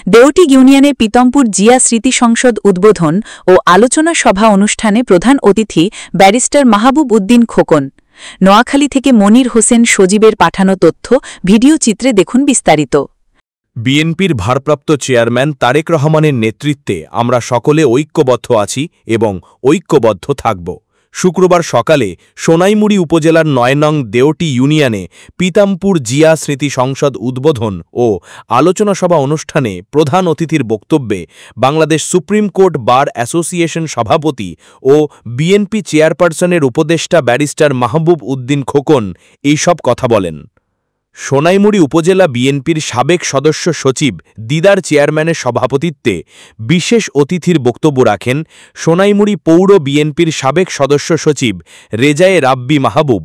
দেওটি ইউনিয়নে পিতমপুর জিয়া স্মৃতি সংসদ উদ্বোধন ও আলোচনা সভা অনুষ্ঠানে প্রধান অতিথি ব্যারিস্টার মাহবুব উদ্দিন খোকন। নোয়াখালী থেকে মনির হোসেন সজীবের পাঠানো তথ্য, ভিডিও চিত্রে দেখুন বিস্তারিত। বিএনপির ভারপ্রাপ্ত চেয়ারম্যান তারেক রহমানের নেতৃত্বে আমরা সকলে ঐক্যবদ্ধ আছি এবং ঐক্যবদ্ধ থাকব। শুক্রবার সকালে সোনাইমুড়ি উপজেলার ৯ নং দেওটি ইউনিয়নে পিতামপুর জিয়া স্মৃতি সংসদ উদ্বোধন ও আলোচনা সভা অনুষ্ঠানে প্রধান অতিথির বক্তব্যে Bangladesh supreme court bar association সভাপতি ও বিএনপি চেয়ারপারসনের উপদেষ্টা ব্যারিস্টার মাহবুব উদ্দিন খোকন এইসব কথা বলেন। সোনাইমুড়ি উপজেলা বিএনপির সাবেক সদস্য সচিব দিদার চেয়ারম্যানের সভাপতিত্বে বিশেষ অতিথির বক্তব্য রাখেন সোনাইমুড়ি পৌর বিএনপির সাবেক সদস্য সচিব রেজায়ে রাব্বি মাহবুব,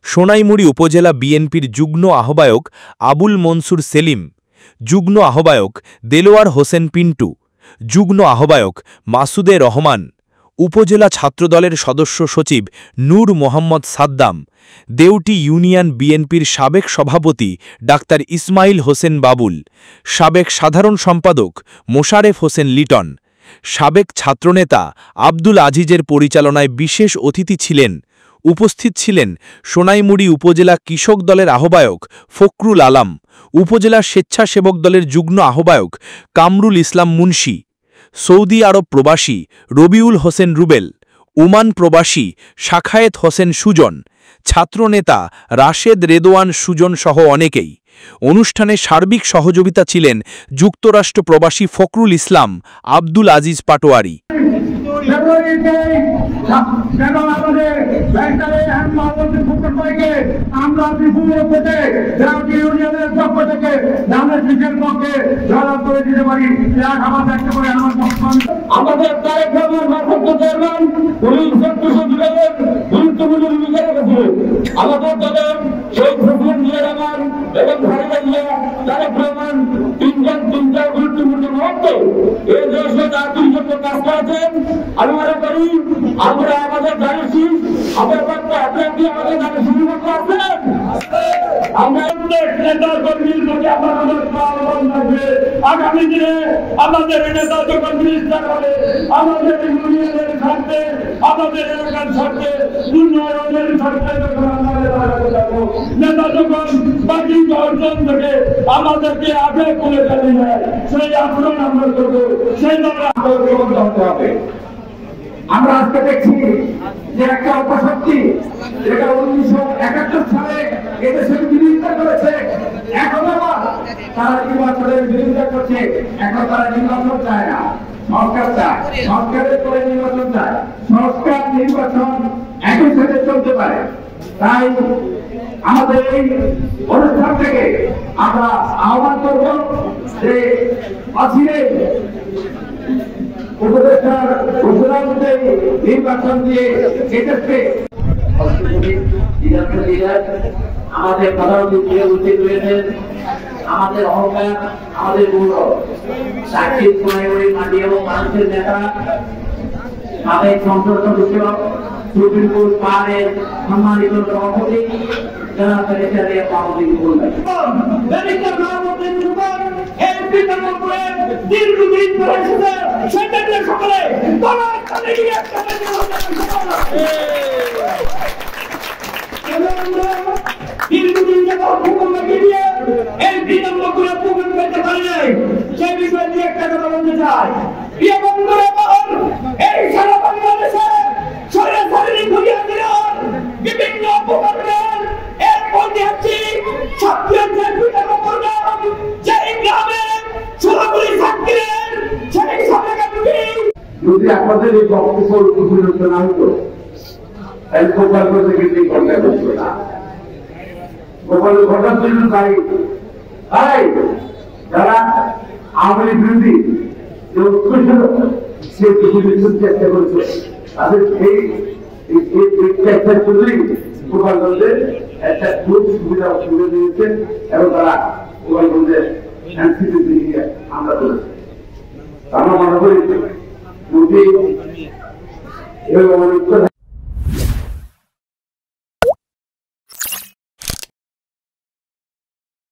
সোনাইমুড়ি উপজেলা বিএনপির যুগ্ম আহ্বায়ক আবুল মনসুর সেলিম, যুগ্ম আহ্বায়ক দেলোয়ার হোসেন পিন্টু, যুগ্ম আহ্বায়ক মাসুদে রহমান, উপজেলা ছাত্রদলের সদস্য সচিব নূর মোহাম্মদ সাদ্দাম, দেওটি ইউনিয়ন বিএনপির সাবেক সভাপতি ডাক্তার ইসমাইল হোসেন বাবুল, সাবেক সাধারণ সম্পাদক মোশারেফ হোসেন লিটন, সাবেক ছাত্রনেতা আব্দুল আজিজের পরিচালনায় বিশেষ অতিথি ছিলেন। উপস্থিত ছিলেন সোনাইমুড়ি উপজেলা কৃষক দলের আহ্বায়ক ফখরুল আলম, উপজেলা স্বেচ্ছাসেবক দলের যুগ্ম আহ্বায়ক কামরুল ইসলাম মুন্সি, সৌদি আরব প্রবাসী রবিউল হোসেন রুবেল, ওমান প্রবাসী শাখায়েত হোসেন সুজন, ছাত্রনেতা রাশেদ রেদোয়ান সুজন সহ অনেকেই। অনুষ্ঠানে সার্বিক সহযোগিতা ছিলেন যুক্তরাষ্ট্র প্রবাসী ফখরুল ইসলাম, আব্দুল আজিজ পাটোয়ারি। আমাদের তারেক রহমান ভারপ্রাপ্ত চেয়ারম্যান গুরুত্বপূর্ণ ভূমিকা রেখেছে। আমাদের দলের সেই প্রেসিডেন্ট জিয়া রহমান এবং খালেদা জিয়া, তারেক রহমান তিনটা গুরুত্বপূর্ণ মুহূর্ত এই দেশে জাতির জন্য কাজ করেছেন। আমি মনে করি আমরা আমাদের জানিয়েছি আমাদের আপনি আমাদের জানিয়ে শুরু করতে আসছেন। আমরা নেতার কর্মীর প্রতি আমাদের আহ্বান থাকবে, আগামী দিনে আমাদের নেতা যখন মিনিস্টার হবে আমাদের ইউনিয়নের স্বার্থে, আমাদের এলাকার স্বার্থে, উন্নয়নের স্বার্থে যখন নেতা যখন বাকি দর্শন থেকে আমাদেরকে আগে করে ফেলে যায়, সেই আন্দোলন আমরা করবো, সেই আন্দোলন হতে হবে। আমরা আজকে দেখছি যে একটা অপশক্তি যেটা 1971 সালে এদেশের বিরোধিতা করেছে, এখন আবার তারা নির্বাচনের বিরোধিতা করছে। এখন তারা নির্বাচন চায় না, সংস্কার চায়, সংস্কারের করে নির্বাচন চায়। সংস্কার নির্বাচন একই সাথে চলতে পারে। তাই আমাদের এই অনুষ্ঠান থেকে আমরা আহ্বান করব যে অচিরে উপদেষ্টার ঘোষণা অনুযায়ী নির্বাচন দিয়ে এদেশকে আমাদের প্রধান অতিথি উপস্থিত রয়েছেন। আমাদের অহংকার, আমাদের গৌরব, সাক্ষী সোনাইমুড়ি মাটি এবং মানুষের নেতা, সাবেক সংসদ সদস্য, সুপ্রিম কোর্ট বারের সম্মানিত সভাপতি জনাব barrister Mahbub Uddin Khokon. Barrister Mahbub Uddin Khokon MP তরফের দীর্ঘদিন ধরে এসেছে, সেটাকে সকলে তোমার সাথে গিয়ে একসাথে দীর্ঘদিন যখন হুকুমকে দিয়ে এই বিলম্ব করে প্রমাণ করতে পারে নাই, সেই বিষয়ে দিয়ে একটা কথা বলতে চাই। প্রিয় বন্ধুরা, এই সারা বাংলাদেশে সরাসরি ঘুরিয়ে দিলেন বিভিন্ন উপকরণের এক ঐতিহাসিক সক্রিয় বিতর্ক করলাম, যেই গ্রামে সোনাগুলি থাকলেন সেই সাবেক এমপি। যদি আপনাদের এই বক্তব্য উপলব্ধ না হতো তাহলে গোপাল করতে কিন্তু ঘটনা ঘটতো না। গোপাল ঘটার জন্য তাই যারা আওয়ামী বিরোধী যে ঐক্য ছিল সে পৃথিবীর চেষ্টা করেছে, তাদের সেই চেষ্টার জন্যই গোপালগঞ্জে একটা খুব সুবিধা অসুবিধা দিয়েছে এবং তারা গোপালগঞ্জের শান্তিতে দিকে আমরা করেছি। আমরা মনে করি যদি এবং